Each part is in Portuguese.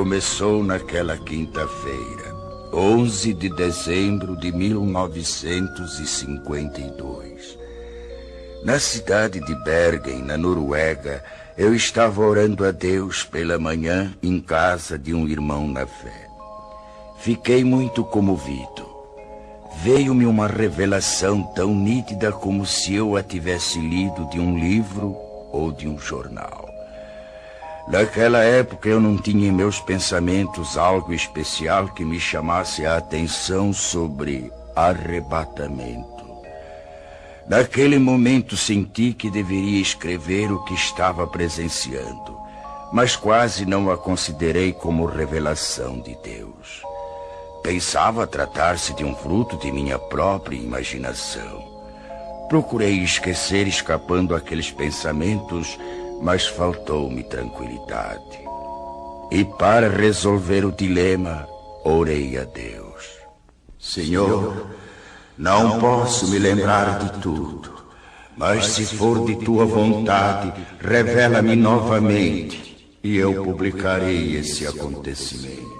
começou naquela quinta-feira, 11 de dezembro de 1952. Na cidade de Bergen, na Noruega, eu estava orando a Deus pela manhã em casa de um irmão na fé. Fiquei muito comovido. Veio-me uma revelação tão nítida como se eu a tivesse lido de um livro ou de um jornal. Naquela época eu não tinha em meus pensamentos algo especial que me chamasse a atenção sobre arrebatamento. Naquele momento senti que deveria escrever o que estava presenciando, mas quase não a considerei como revelação de Deus. Pensava tratar-se de um fruto de minha própria imaginação. Procurei esquecer escapando aqueles pensamentos, mas faltou-me tranquilidade. E para resolver o dilema, orei a Deus. Senhor, não posso me lembrar de tudo, mas se for de tua vontade, revela-me novamente e eu publicarei esse acontecimento.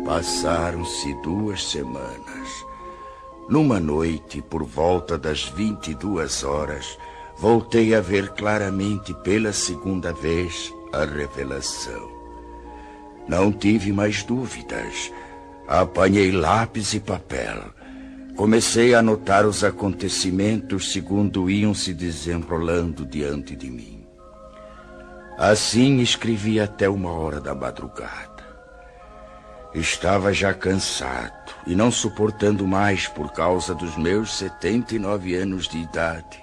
Passaram-se 2 semanas. Numa noite, por volta das 22 horas, voltei a ver claramente pela segunda vez a revelação. Não tive mais dúvidas. Apanhei lápis e papel. Comecei a anotar os acontecimentos segundo iam se desenrolando diante de mim. Assim escrevi até 1h da madrugada. Estava já cansado e não suportando mais por causa dos meus 79 anos de idade.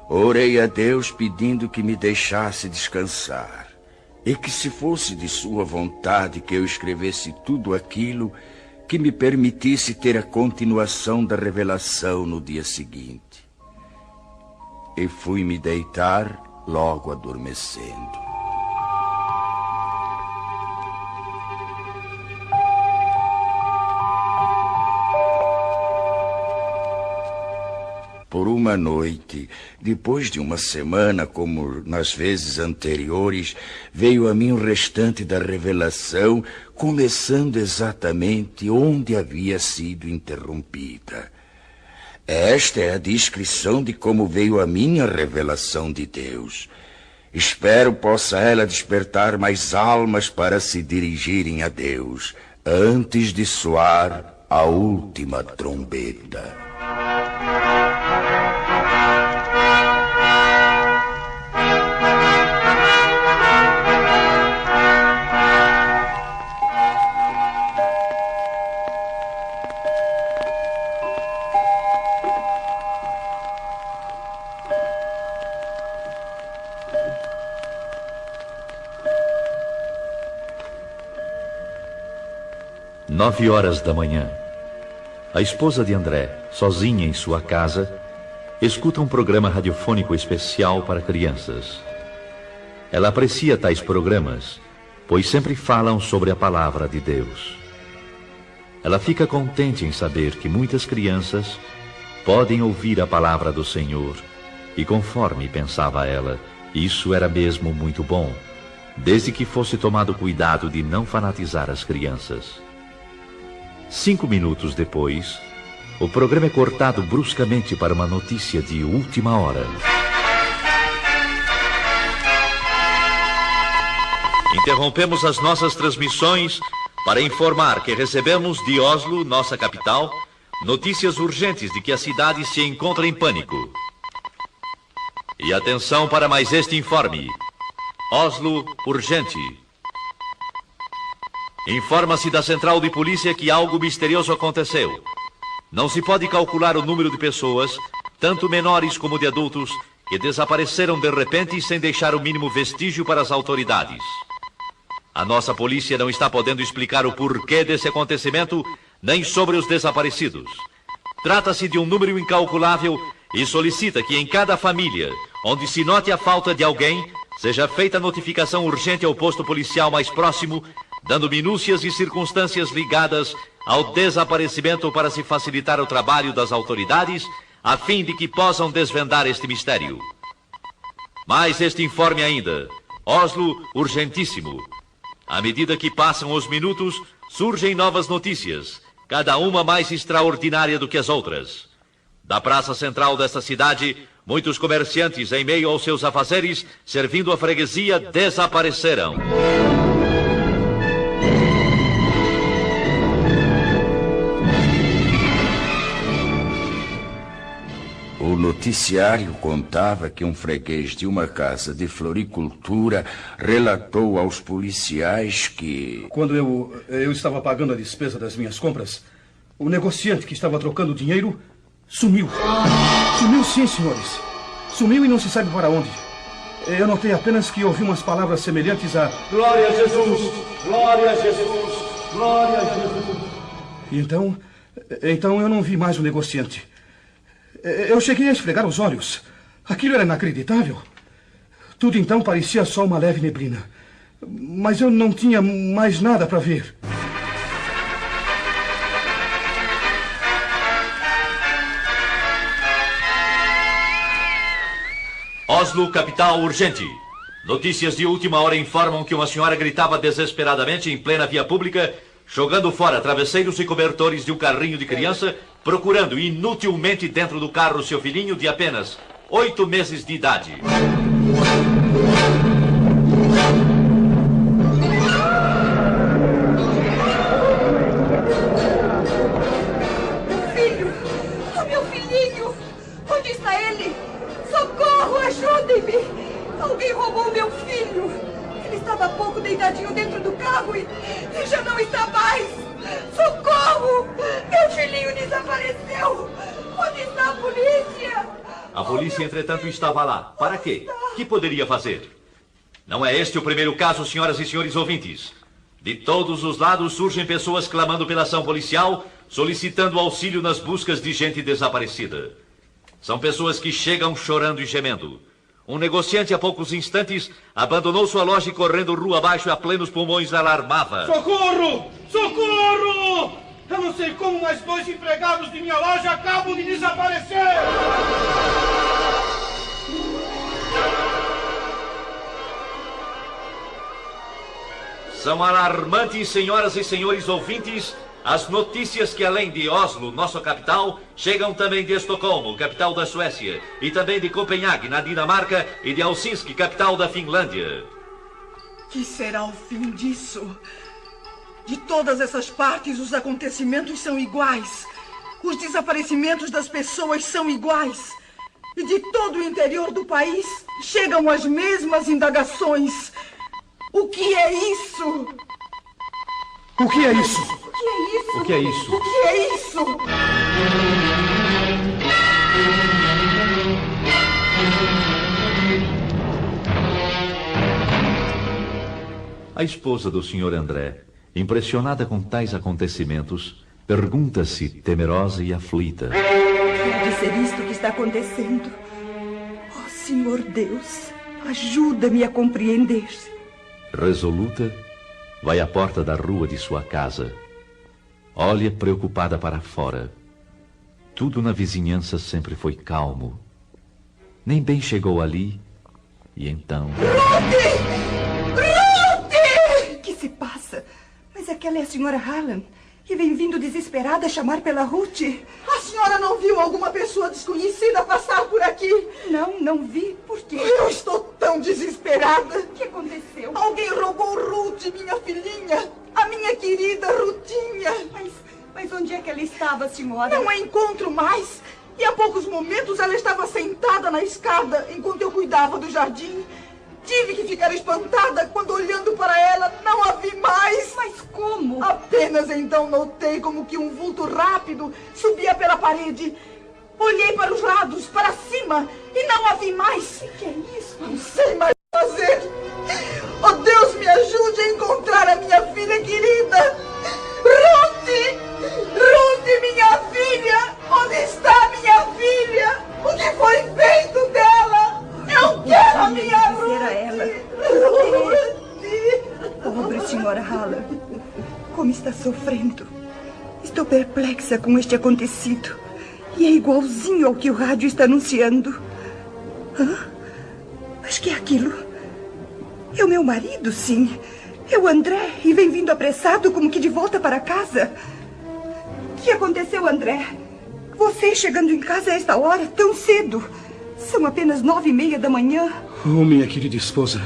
Orei a Deus pedindo que me deixasse descansar e que, se fosse de sua vontade que eu escrevesse tudo aquilo, que me permitisse ter a continuação da revelação no dia seguinte. E fui me deitar logo adormecendo. Por uma noite, depois de uma semana, como nas vezes anteriores, veio a mim o restante da revelação, começando exatamente onde havia sido interrompida. Esta é a descrição de como veio a minha revelação de Deus. Espero possa ela despertar mais almas para se dirigirem a Deus, antes de soar a última trombeta. Nove horas da manhã. A esposa de André, sozinha em sua casa, escuta um programa radiofônico especial para crianças. Ela aprecia tais programas, pois sempre falam sobre a palavra de Deus. Ela fica contente em saber que muitas crianças podem ouvir a palavra do Senhor, e conforme pensava ela, isso era mesmo muito bom, desde que fosse tomado cuidado de não fanatizar as crianças. 5 minutos depois, o programa é cortado bruscamente para uma notícia de última hora. Interrompemos as nossas transmissões para informar que recebemos de Oslo, nossa capital, notícias urgentes de que a cidade se encontra em pânico. E atenção para mais este informe. Oslo, urgente. Informa-se da central de polícia que algo misterioso aconteceu. Não se pode calcular o número de pessoas, tanto menores como de adultos, que desapareceram de repente sem deixar o mínimo vestígio para as autoridades. A nossa polícia não está podendo explicar o porquê desse acontecimento, nem sobre os desaparecidos. Trata-se de um número incalculável e solicita que em cada família, onde se note a falta de alguém, seja feita notificação urgente ao posto policial mais próximo, dando minúcias e circunstâncias ligadas ao desaparecimento para se facilitar o trabalho das autoridades, a fim de que possam desvendar este mistério. Mais este informe ainda. Oslo, urgentíssimo. À medida que passam os minutos, surgem novas notícias, cada uma mais extraordinária do que as outras. Da praça central desta cidade, muitos comerciantes, em meio aos seus afazeres, servindo a freguesia, desapareceram. O noticiário contava que um freguês de uma casa de floricultura relatou aos policiais que... Quando eu estava pagando a despesa das minhas compras, o negociante que estava trocando dinheiro sumiu. Sumiu sim, senhores. Sumiu e não se sabe para onde. Eu notei apenas que ouvi umas palavras semelhantes a... Glória a Jesus! Glória a Jesus! Glória a Jesus! E então eu não vi mais o negociante. Eu cheguei a esfregar os olhos. Aquilo era inacreditável. Tudo então parecia só uma leve neblina. Mas eu não tinha mais nada para ver. Oslo, capital, urgente. Notícias de última hora informam que uma senhora gritava desesperadamente em plena via pública, jogando fora travesseiros e cobertores de um carrinho de criança, procurando inutilmente dentro do carro seu filhinho de apenas 8 meses de idade. Meu filho! Oh, meu filhinho! Onde está ele? Socorro! Ajudem-me! Alguém roubou meu filho! Ele estava há pouco deitadinho dentro do carro e já não está mais! Socorro! Meu filhinho desapareceu! Onde está a polícia? A polícia, entretanto, estava lá. Para quê? Que poderia fazer? Não é este o primeiro caso, senhoras e senhores ouvintes. De todos os lados surgem pessoas clamando pela ação policial, solicitando auxílio nas buscas de gente desaparecida. São pessoas que chegam chorando e gemendo. Um negociante, há poucos instantes, abandonou sua loja e, correndo rua abaixo a plenos pulmões, alarmava. Socorro! Socorro! Eu não sei como, mas 2 empregados de minha loja acabam de desaparecer! São alarmantes, senhoras e senhores ouvintes, as notícias que, além de Oslo, nossa capital, chegam também de Estocolmo, capital da Suécia, e também de Copenhague, na Dinamarca, e de Helsinki, capital da Finlândia. Que será o fim disso? De todas essas partes, os acontecimentos são iguais. Os desaparecimentos das pessoas são iguais. E de todo o interior do país, chegam as mesmas indagações. O que é isso? O que é isso? O que é isso? O que é isso? O que é isso? A esposa do Sr. André, impressionada com tais acontecimentos, pergunta-se, temerosa e aflita: Pode ser isto que está acontecendo? Oh, Senhor Deus, ajuda-me a compreender. Resoluta, vai à porta da rua de sua casa. Olha preocupada para fora. Tudo na vizinhança sempre foi calmo. Nem bem chegou ali, e então... Ruth! Ruth! O que se passa? Mas aquela é a senhora Hallam, que vem vindo desesperada chamar pela Ruth. A senhora não viu alguma pessoa desconhecida passar por aqui? Não vi. Por quê? Eu estou tão desesperada. O que aconteceu? Alguém roubou Ruth, minha filhinha. A minha querida Rutinha. Mas onde é que ela estava, senhora? Não a encontro mais. E há poucos momentos ela estava sentada na escada enquanto eu cuidava do jardim. Tive que ficar espantada quando, olhando para ela, não a vi mais. Mas como? Apenas então notei como que um vulto rápido subia pela parede. Olhei para os lados, para cima, e não a vi mais. O que é isso? Não sei mais o que fazer. Oh, Deus, me ajude a encontrar a minha filha querida. Ruth! Ruth, minha filha! Onde está minha filha? O que foi feito dela? Eu quero a minha Ruth! Dizer a ela. Ruth! Pobre senhora Hallam, como está sofrendo. Estou perplexa com este acontecido. E é igualzinho ao que o rádio está anunciando. Hã? Mas que é aquilo? É o meu marido, sim. É o André, e vem vindo apressado como que de volta para casa. O que aconteceu, André? Você chegando em casa a esta hora, tão cedo. São apenas 9:30 da manhã. Oh, minha querida esposa,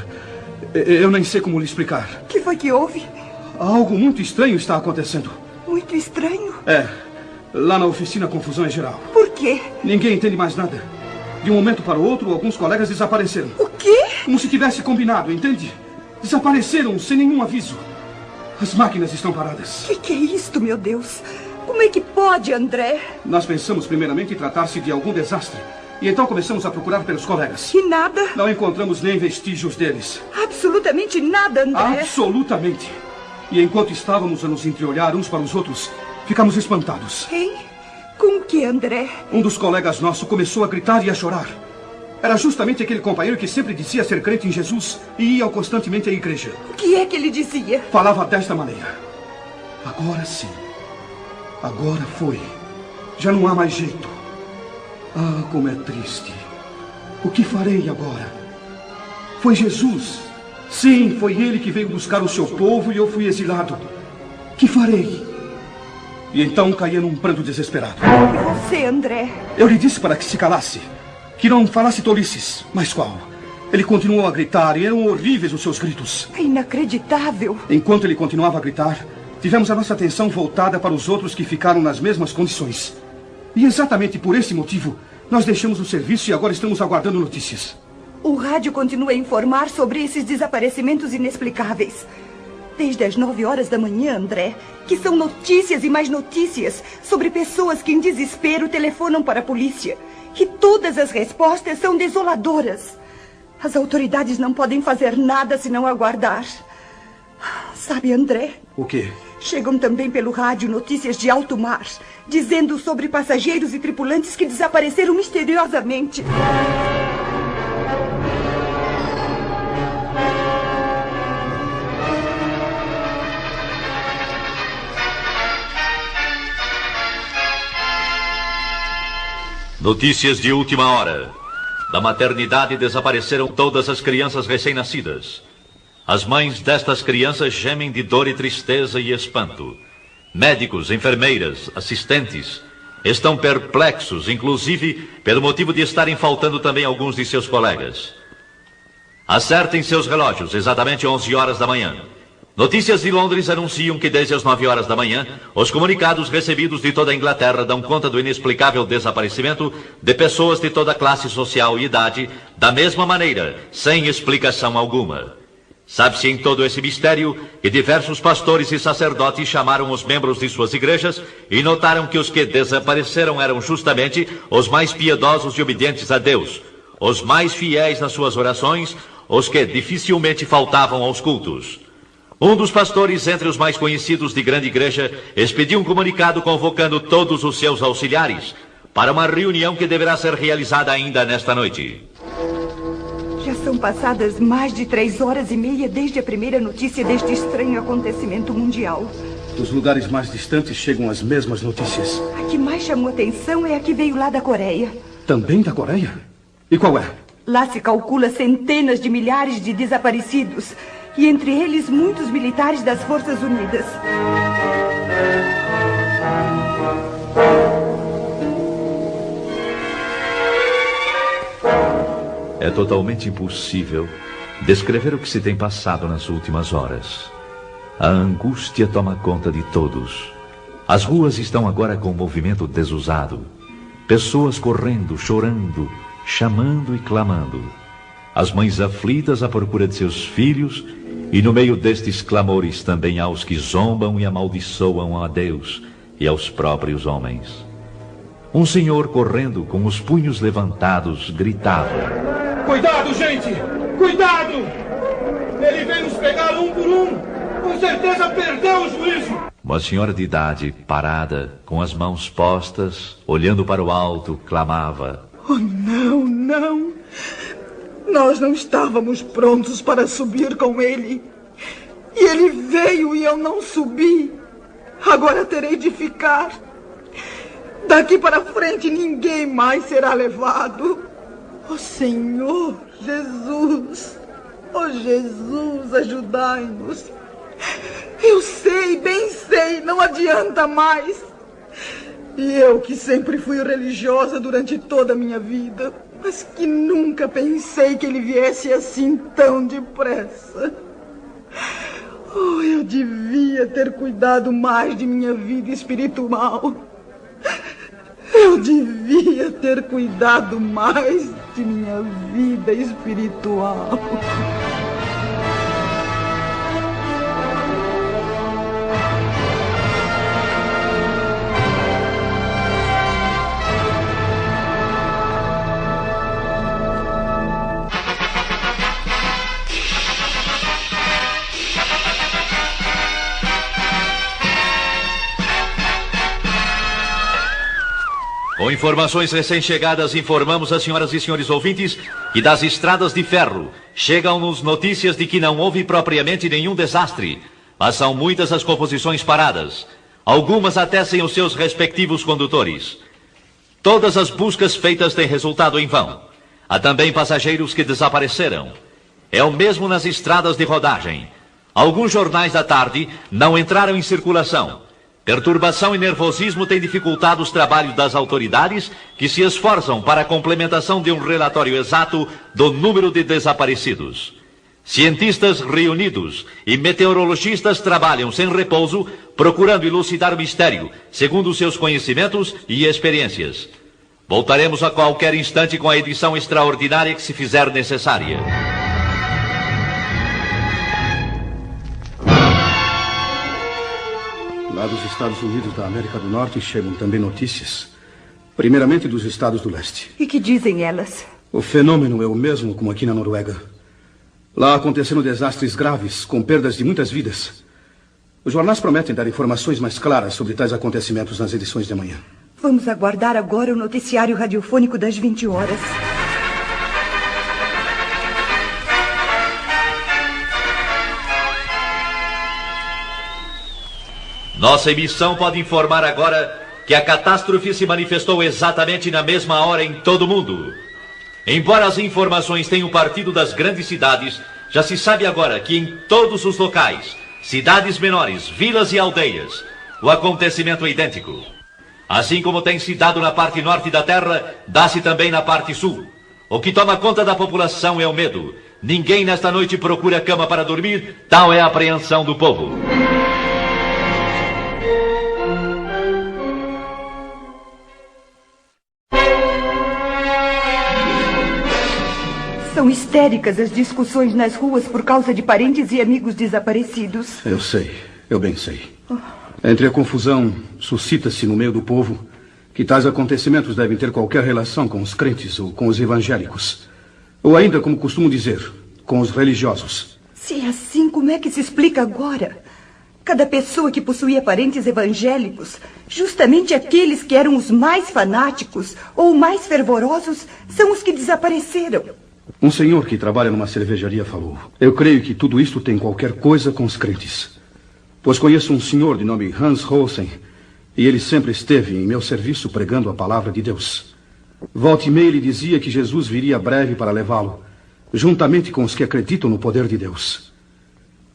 eu nem sei como lhe explicar. O que foi que houve? Algo muito estranho está acontecendo. Muito estranho. É, lá na oficina a confusão é geral. Por quê? Ninguém entende mais nada. De um momento para o outro, alguns colegas desapareceram. O quê? Como se tivesse combinado, entende? Desapareceram sem nenhum aviso. As máquinas estão paradas. Que é isto, meu Deus? Como é que pode, André? Nós pensamos primeiramente em tratar-se de algum desastre. E então começamos a procurar pelos colegas. E nada? Não encontramos nem vestígios deles. Absolutamente nada, André. Absolutamente. E enquanto estávamos a nos entreolhar uns para os outros, ficamos espantados. Quem? Com o que, André? Um dos colegas nossos começou a gritar e a chorar. Era justamente aquele companheiro que sempre dizia ser crente em Jesus e ia constantemente à igreja. O que é que ele dizia? Falava desta maneira. Agora sim. Agora foi. Já não há mais jeito. Ah, como é triste. O que farei agora? Foi Jesus. Sim, foi ele que veio buscar o seu povo e eu fui exilado. Que farei? E então caía num pranto desesperado. E você, André? Eu lhe disse para que se calasse. Que não falasse tolices. Mas qual? Ele continuou a gritar e eram horríveis os seus gritos. É inacreditável. Enquanto ele continuava a gritar, tivemos a nossa atenção voltada para os outros que ficaram nas mesmas condições. E exatamente por esse motivo, nós deixamos o serviço e agora estamos aguardando notícias. O rádio continua a informar sobre esses desaparecimentos inexplicáveis. Desde as 9 da manhã, André, que são notícias e mais notícias sobre pessoas que em desespero telefonam para a polícia. E todas as respostas são desoladoras. As autoridades não podem fazer nada senão aguardar. Sabe, André? O quê? Chegam também pelo rádio notícias de alto mar, dizendo sobre passageiros e tripulantes que desapareceram misteriosamente. Notícias de última hora. Da maternidade desapareceram todas as crianças recém-nascidas. As mães destas crianças gemem de dor e tristeza e espanto. Médicos, enfermeiras, assistentes estão perplexos, inclusive pelo motivo de estarem faltando também alguns de seus colegas. Acertem seus relógios, exatamente 11 horas da manhã. Notícias de Londres anunciam que desde as 9 horas da manhã, os comunicados recebidos de toda a Inglaterra dão conta do inexplicável desaparecimento de pessoas de toda classe social e idade, da mesma maneira, sem explicação alguma. Sabe-se em todo esse mistério que diversos pastores e sacerdotes chamaram os membros de suas igrejas e notaram que os que desapareceram eram justamente os mais piedosos e obedientes a Deus, os mais fiéis nas suas orações, os que dificilmente faltavam aos cultos. Um dos pastores, entre os mais conhecidos de grande igreja, expediu um comunicado convocando todos os seus auxiliares para uma reunião que deverá ser realizada ainda nesta noite. Já são passadas mais de 3h30 desde a primeira notícia deste estranho acontecimento mundial. Dos lugares mais distantes chegam as mesmas notícias. A que mais chamou atenção é a que veio lá da Coreia. Também da Coreia? E qual é? Lá se calcula centenas de milhares de desaparecidos. E entre eles muitos militares das Forças Unidas. É totalmente impossível descrever o que se tem passado nas últimas horas. A angústia toma conta de todos. As ruas estão agora com um movimento desusado. Pessoas correndo, chorando, chamando e clamando. As mães aflitas à procura de seus filhos, e no meio destes clamores também há os que zombam e amaldiçoam a Deus e aos próprios homens. Um senhor correndo com os punhos levantados gritava: Cuidado, gente! Cuidado! Ele vem nos pegar um por um! Com certeza perdeu o juízo! Uma senhora de idade, parada, com as mãos postas, olhando para o alto, clamava: Oh, não, não! Nós não estávamos prontos para subir com ele. E ele veio e eu não subi. Agora terei de ficar. Daqui para frente ninguém mais será levado. Ó Senhor Jesus, ó Jesus, ajudai-nos. Eu sei, bem sei, não adianta mais. E eu que sempre fui religiosa durante toda a minha vida, mas que nunca pensei que ele viesse assim tão depressa. Oh, eu devia ter cuidado mais de minha vida espiritual. Eu devia ter cuidado mais de minha vida espiritual. Com informações recém-chegadas, informamos as senhoras e senhores ouvintes que das estradas de ferro chegam-nos notícias de que não houve propriamente nenhum desastre, mas são muitas as composições paradas, algumas até sem os seus respectivos condutores. Todas as buscas feitas têm resultado em vão. Há também passageiros que desapareceram. É o mesmo nas estradas de rodagem. Alguns jornais da tarde não entraram em circulação. Perturbação e nervosismo têm dificultado os trabalhos das autoridades, que se esforçam para a complementação de um relatório exato do número de desaparecidos. Cientistas reunidos e meteorologistas trabalham sem repouso, procurando elucidar o mistério, segundo seus conhecimentos e experiências. Voltaremos a qualquer instante com a edição extraordinária que se fizer necessária. Lá dos Estados Unidos da América do Norte chegam também notícias, primeiramente dos estados do leste. E que dizem elas? O fenômeno é o mesmo como aqui na Noruega. Lá aconteceram desastres graves, com perdas de muitas vidas. Os jornais prometem dar informações mais claras sobre tais acontecimentos nas edições de amanhã. Vamos aguardar agora o noticiário radiofônico das 20 horas. Nossa emissão pode informar agora que a catástrofe se manifestou exatamente na mesma hora em todo o mundo. Embora as informações tenham partido das grandes cidades, já se sabe agora que em todos os locais, cidades menores, vilas e aldeias, o acontecimento é idêntico. Assim como tem se dado na parte norte da Terra, dá-se também na parte sul. O que toma conta da população é o medo. Ninguém nesta noite procura cama para dormir, tal é a apreensão do povo. São histéricas as discussões nas ruas por causa de parentes e amigos desaparecidos. Eu sei, eu bem sei. Entre a confusão, suscita-se no meio do povo que tais acontecimentos devem ter qualquer relação com os crentes ou com os evangélicos. Ou ainda, como costumo dizer, com os religiosos. Se é assim, como é que se explica agora? Cada pessoa que possuía parentes evangélicos, justamente aqueles que eram os mais fanáticos ou mais fervorosos, são os que desapareceram. Um senhor que trabalha numa cervejaria falou: eu creio que tudo isto tem qualquer coisa com os crentes. Pois conheço um senhor de nome Hans Rosen, e ele sempre esteve em meu serviço pregando a palavra de Deus. Volta e meia ele dizia que Jesus viria breve para levá-lo, juntamente com os que acreditam no poder de Deus.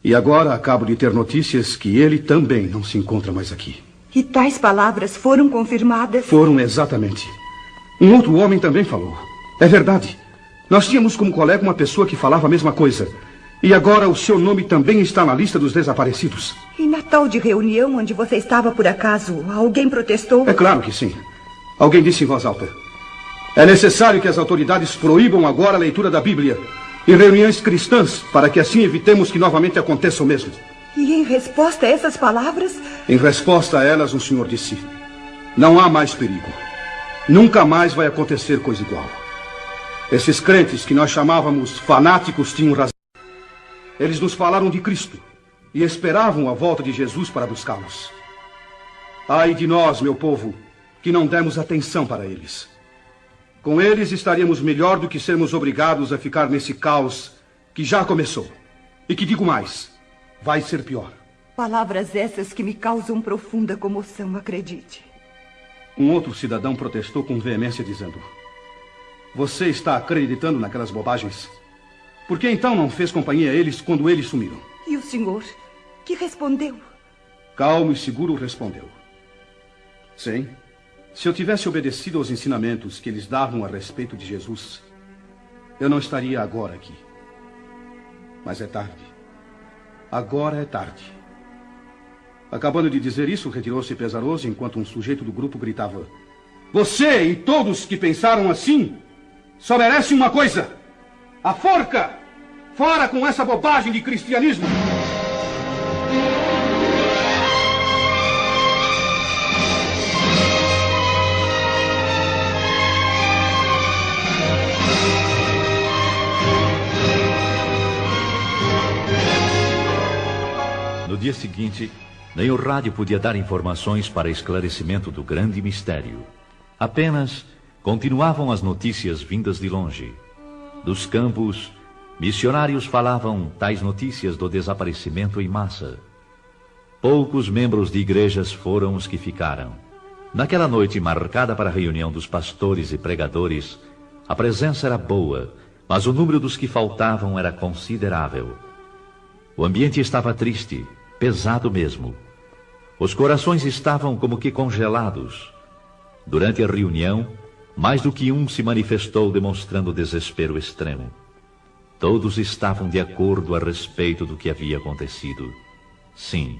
E agora acabo de ter notícias que ele também não se encontra mais aqui. E tais palavras foram confirmadas? Foram, exatamente. Um outro homem também falou. É verdade. Nós tínhamos como colega uma pessoa que falava a mesma coisa. E agora o seu nome também está na lista dos desaparecidos. E na tal de reunião onde você estava por acaso, alguém protestou? É claro que sim. Alguém disse em voz alta: é necessário que as autoridades proíbam agora a leitura da Bíblia em reuniões cristãs, para que assim evitemos que novamente aconteça o mesmo. E em resposta a essas palavras? Em resposta a elas, o senhor disse: não há mais perigo. Nunca mais vai acontecer coisa igual. Esses crentes que nós chamávamos fanáticos tinham razão. Eles nos falaram de Cristo e esperavam a volta de Jesus para buscá-los. Ai de nós, meu povo, que não demos atenção para eles. Com eles estaríamos melhor do que sermos obrigados a ficar nesse caos que já começou. E que digo mais, vai ser pior. Palavras essas que me causam profunda comoção, acredite. um outro cidadão protestou com veemência, dizendo: você está acreditando naquelas bobagens? Por que então não fez companhia a eles quando eles sumiram? E o senhor, que respondeu? Calmo e seguro respondeu: sim, se eu tivesse obedecido aos ensinamentos que eles davam a respeito de Jesus, eu não estaria agora aqui. Mas é tarde. Agora é tarde. Acabando de dizer isso, retirou-se pesaroso enquanto um sujeito do grupo gritava: você e todos que pensaram assim só merecem uma coisa: a forca! Fora com essa bobagem de cristianismo! No dia seguinte, nem o rádio podia dar informações para esclarecimento do grande mistério. Apenas continuavam as notícias vindas de longe. Dos campos, missionários falavam tais notícias do desaparecimento em massa. Poucos membros de igrejas foram os que ficaram. Naquela noite marcada para a reunião dos pastores e pregadores, a presença era boa, mas o número dos que faltavam era considerável. O ambiente estava triste, pesado mesmo. Os corações estavam como que congelados. Durante a reunião, mais do que um se manifestou demonstrando desespero extremo. Todos estavam de acordo a respeito do que havia acontecido. Sim,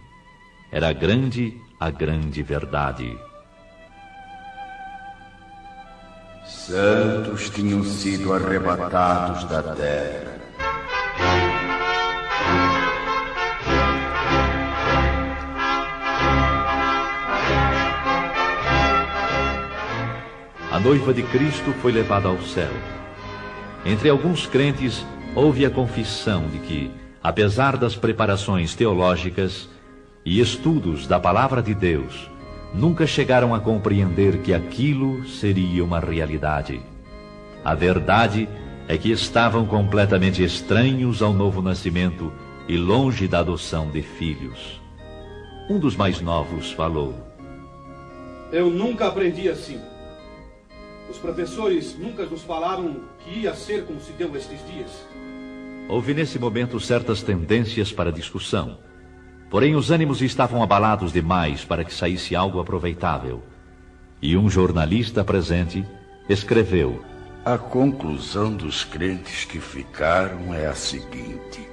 era grande a grande verdade. Santos tinham sido arrebatados da terra. A noiva de Cristo foi levada ao céu. Entre alguns crentes, houve a confissão de que, apesar das preparações teológicas e estudos da palavra de Deus, nunca chegaram a compreender que aquilo seria uma realidade. A verdade é que estavam completamente estranhos ao novo nascimento e longe da adoção de filhos. Um dos mais novos falou: eu nunca aprendi assim. Os professores nunca nos falaram que ia ser como se deu estes dias. Houve nesse momento certas tendências para discussão. Porém, os ânimos estavam abalados demais para que saísse algo aproveitável. E um jornalista presente escreveu: a conclusão dos crentes que ficaram é a seguinte: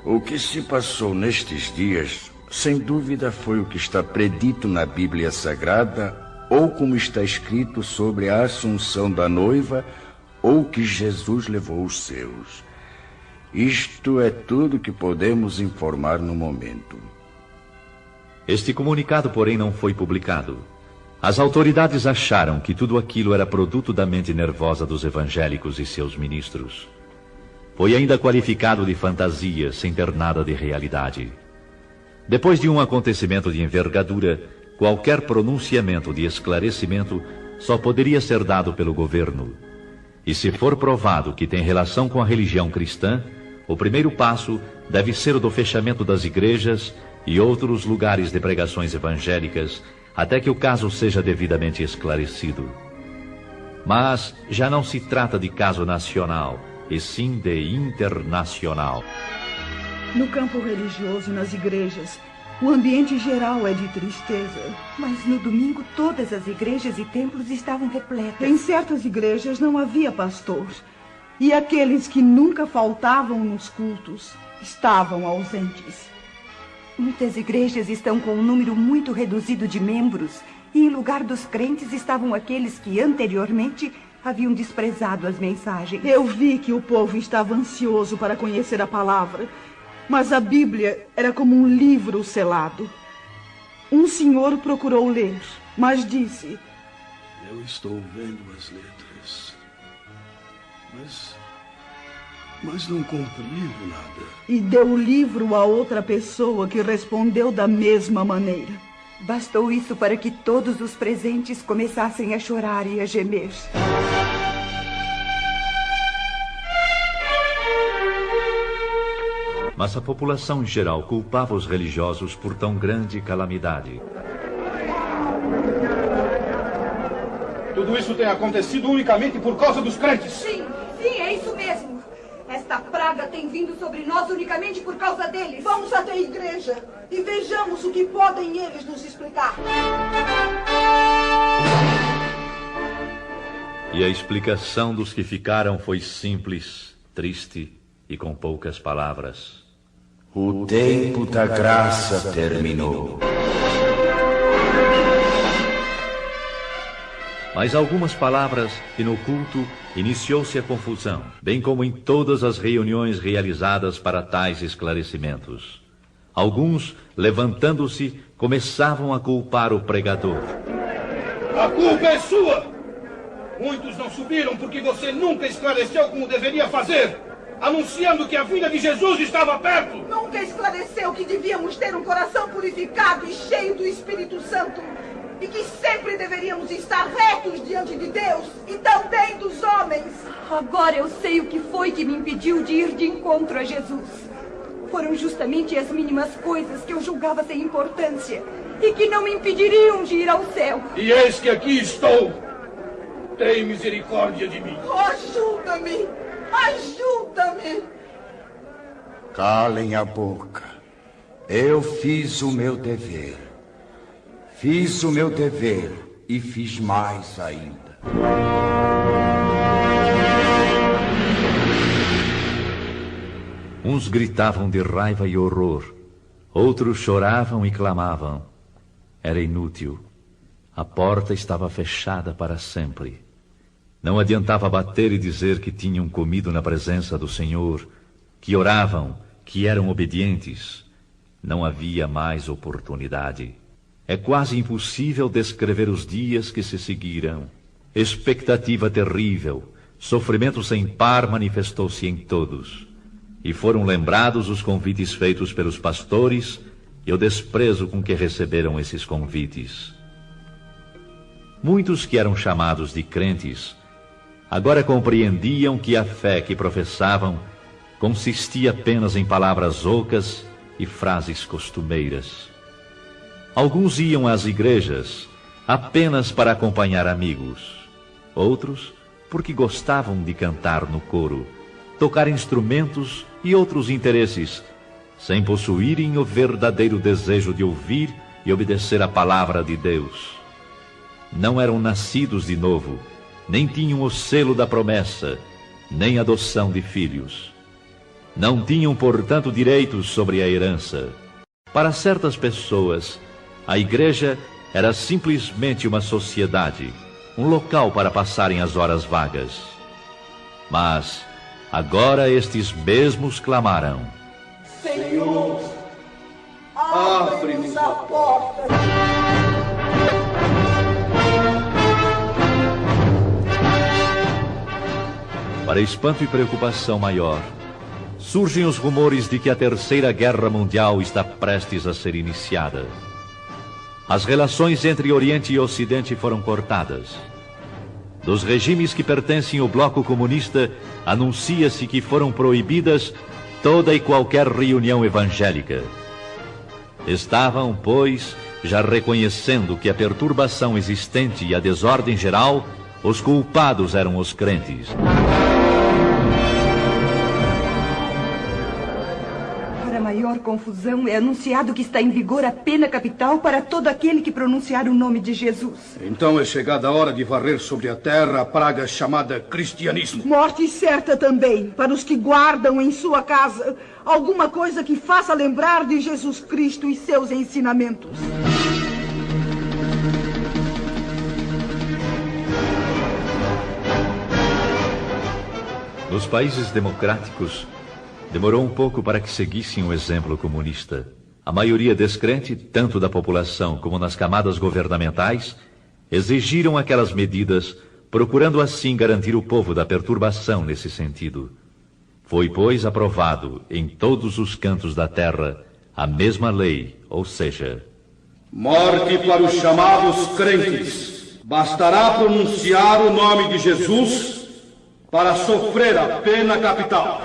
o que se passou nestes dias, sem dúvida, foi o que está predito na Bíblia Sagrada, ou como está escrito sobre a assunção da noiva, ou que Jesus levou os seus. Isto é tudo que podemos informar no momento. Este comunicado, porém, não foi publicado. As autoridades acharam que tudo aquilo era produto da mente nervosa dos evangélicos e seus ministros. Foi ainda qualificado de fantasia, sem ter nada de realidade. Depois de um acontecimento de envergadura, qualquer pronunciamento de esclarecimento só poderia ser dado pelo governo. E se for provado que tem relação com a religião cristã, o primeiro passo deve ser o do fechamento das igrejas e outros lugares de pregações evangélicas, até que o caso seja devidamente esclarecido. Mas já não se trata de caso nacional, e sim de internacional. No campo religioso, nas igrejas, o ambiente geral é de tristeza. Mas no domingo todas as igrejas e templos estavam repletas. Em certas igrejas não havia pastor. E aqueles que nunca faltavam nos cultos estavam ausentes. Muitas igrejas estão com um número muito reduzido de membros. E em lugar dos crentes estavam aqueles que anteriormente haviam desprezado as mensagens. Eu vi que o povo estava ansioso para conhecer a palavra. Mas a Bíblia era como um livro selado. Um senhor procurou ler, mas disse: eu estou vendo as letras, mas não compreendo nada. E deu o livro a outra pessoa que respondeu da mesma maneira. Bastou isso para que todos os presentes começassem a chorar e a gemer. Mas a população em geral culpava os religiosos por tão grande calamidade. Tudo isso tem acontecido unicamente por causa dos crentes. Sim, é isso mesmo. Esta praga tem vindo sobre nós unicamente por causa deles. Vamos até a igreja e vejamos o que podem eles nos explicar. E a explicação dos que ficaram foi simples, triste e com poucas palavras. O tempo da graça terminou. Mais algumas palavras e no culto iniciou-se a confusão, bem como em todas as reuniões realizadas para tais esclarecimentos. Alguns, levantando-se, começavam a culpar o pregador. A culpa é sua! Muitos não subiram porque você nunca esclareceu como deveria fazer, anunciando que a vinda de Jesus estava perto. Nunca esclareceu que devíamos ter um coração purificado e cheio do Espírito Santo. E que sempre deveríamos estar retos diante de Deus e também dos homens. Agora eu sei o que foi que me impediu de ir de encontro a Jesus. Foram justamente as mínimas coisas que eu julgava sem importância e que não me impediriam de ir ao céu. E eis que aqui estou. Tem misericórdia de mim. Ajuda-me! Ajuda-me! Calem a boca. Eu fiz o meu dever. Fiz o meu dever e fiz mais ainda. Uns gritavam de raiva e horror, outros choravam e clamavam. Era inútil. A porta estava fechada para sempre. Não adiantava bater e dizer que tinham comido na presença do Senhor, que oravam, que eram obedientes. Não havia mais oportunidade. É quase impossível descrever os dias que se seguiram. Expectativa terrível, sofrimento sem par manifestou-se em todos. E foram lembrados os convites feitos pelos pastores e o desprezo com que receberam esses convites. Muitos que eram chamados de crentes, agora compreendiam que a fé que professavam consistia apenas em palavras ocas e frases costumeiras. Alguns iam às igrejas apenas para acompanhar amigos. Outros, porque gostavam de cantar no coro, tocar instrumentos e outros interesses, sem possuírem o verdadeiro desejo de ouvir e obedecer a palavra de Deus. Não eram nascidos de novo, nem tinham o selo da promessa, nem adoção de filhos. Não tinham, portanto, direitos sobre a herança. Para certas pessoas, a igreja era simplesmente uma sociedade, um local para passarem as horas vagas. Mas agora estes mesmos clamaram: Senhor, abre-nos a porta. Para espanto e preocupação maior, surgem os rumores de que a Terceira Guerra Mundial está prestes a ser iniciada. As relações entre Oriente e Ocidente foram cortadas. Dos regimes que pertencem ao bloco comunista, anuncia-se que foram proibidas toda e qualquer reunião evangélica. Estavam, pois, já reconhecendo que a perturbação existente e a desordem geral, os culpados eram os crentes. Para maior confusão, é anunciado que está em vigor a pena capital para todo aquele que pronunciar o nome de Jesus. Então é chegada a hora de varrer sobre a terra a praga chamada cristianismo. Morte certa também para os que guardam em sua casa alguma coisa que faça lembrar de Jesus Cristo e seus ensinamentos. Nos países democráticos, demorou um pouco para que seguissem o exemplo comunista. A maioria descrente, tanto da população como nas camadas governamentais, exigiram aquelas medidas, procurando assim garantir o povo da perturbação nesse sentido. Foi, pois, aprovado em todos os cantos da terra a mesma lei, ou seja, morte para os chamados crentes. Bastará pronunciar o nome de Jesus para sofrer a pena capital.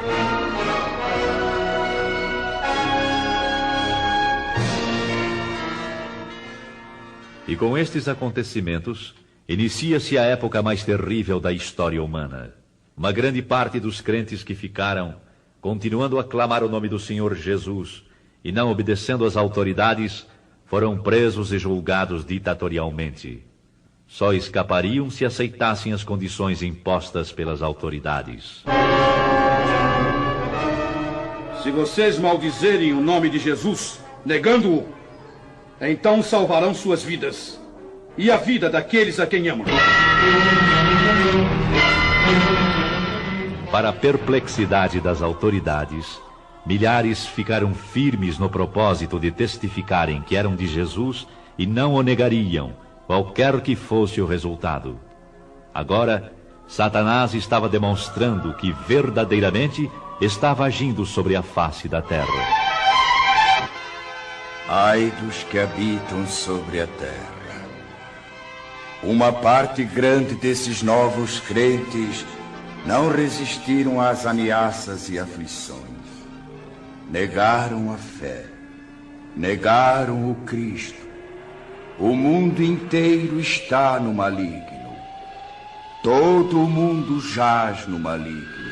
E com estes acontecimentos, Inicia-se a época mais terrível da história humana. Uma grande parte dos crentes que ficaram, continuando a clamar o nome do Senhor Jesus e não obedecendo às autoridades, foram presos e julgados ditatorialmente. Só escapariam se aceitassem as condições impostas pelas autoridades. Se vocês maldizerem o nome de Jesus, negando-o, então salvarão suas vidas e a vida daqueles a quem amam. Para a perplexidade das autoridades, milhares ficaram firmes no propósito de testificarem que eram de Jesus e não o negariam, qualquer que fosse o resultado. Agora, Satanás estava demonstrando que verdadeiramente estava agindo sobre a face da terra. Ai dos que habitam sobre a terra. Uma parte grande desses novos crentes não resistiram às ameaças e aflições. Negaram a fé. Negaram o Cristo. O mundo inteiro está no maligno. Todo o mundo jaz no maligno.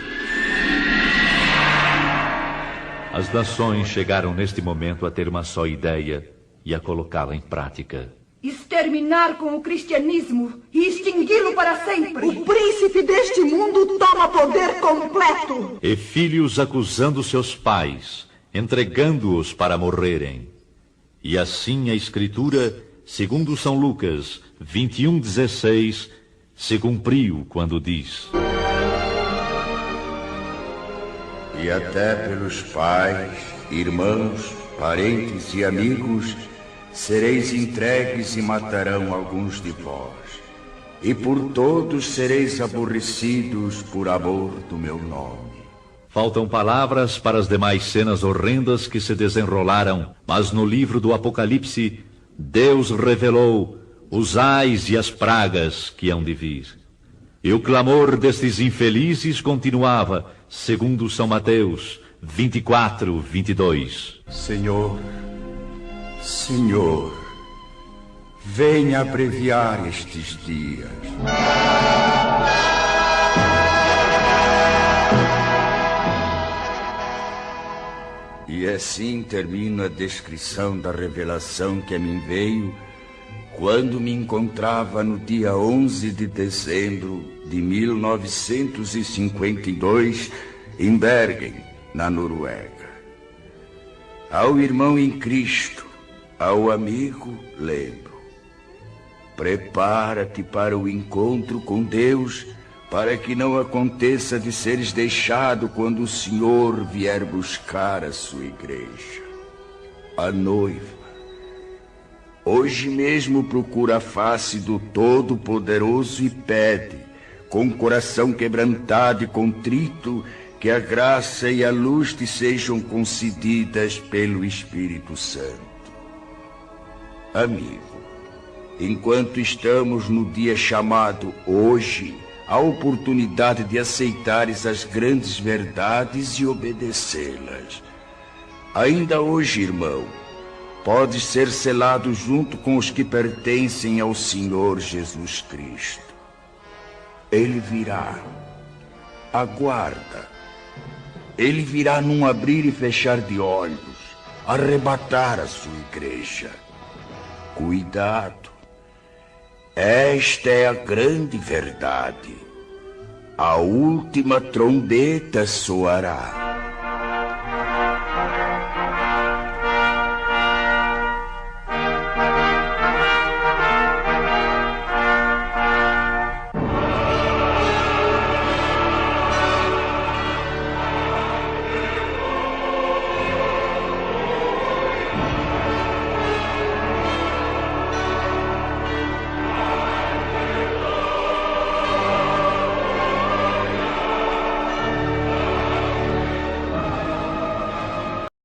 As nações chegaram neste momento a ter uma só ideia e a colocá-la em prática. Exterminar com o cristianismo e extingui-lo para sempre. O príncipe deste mundo toma poder completo. E filhos acusando seus pais, entregando-os para morrerem. E assim a Escritura, segundo São Lucas 21:16, se cumpriu quando diz: E até pelos pais, irmãos, parentes e amigos sereis entregues e matarão alguns de vós. E por todos sereis aborrecidos por amor do meu nome. Faltam palavras para as demais cenas horrendas que se desenrolaram, mas no livro do Apocalipse, Deus revelou os ais e as pragas que hão de vir. E o clamor destes infelizes continuava, segundo São Mateus 24:22. Senhor, Senhor, venha abreviar estes dias. E assim termino a descrição da revelação que a mim veio quando me encontrava no dia 11 de dezembro de 1952 em Bergen, na Noruega. Ao irmão em Cristo, ao amigo, lembro: prepara-te para o encontro com Deus, para que não aconteça de seres deixado quando o Senhor vier buscar a sua igreja. A noiva hoje mesmo procura a face do Todo-Poderoso e pede, com o coração quebrantado e contrito, que a graça e a luz te sejam concedidas pelo Espírito Santo. Amigo, enquanto estamos no dia chamado hoje, há oportunidade de aceitares as grandes verdades e obedecê-las. Ainda hoje, irmão, podes ser selado junto com os que pertencem ao Senhor Jesus Cristo. Ele virá. Aguarda. Ele virá num abrir e fechar de olhos, arrebatar a sua igreja. Cuidado. Esta é a grande verdade. A última trombeta soará.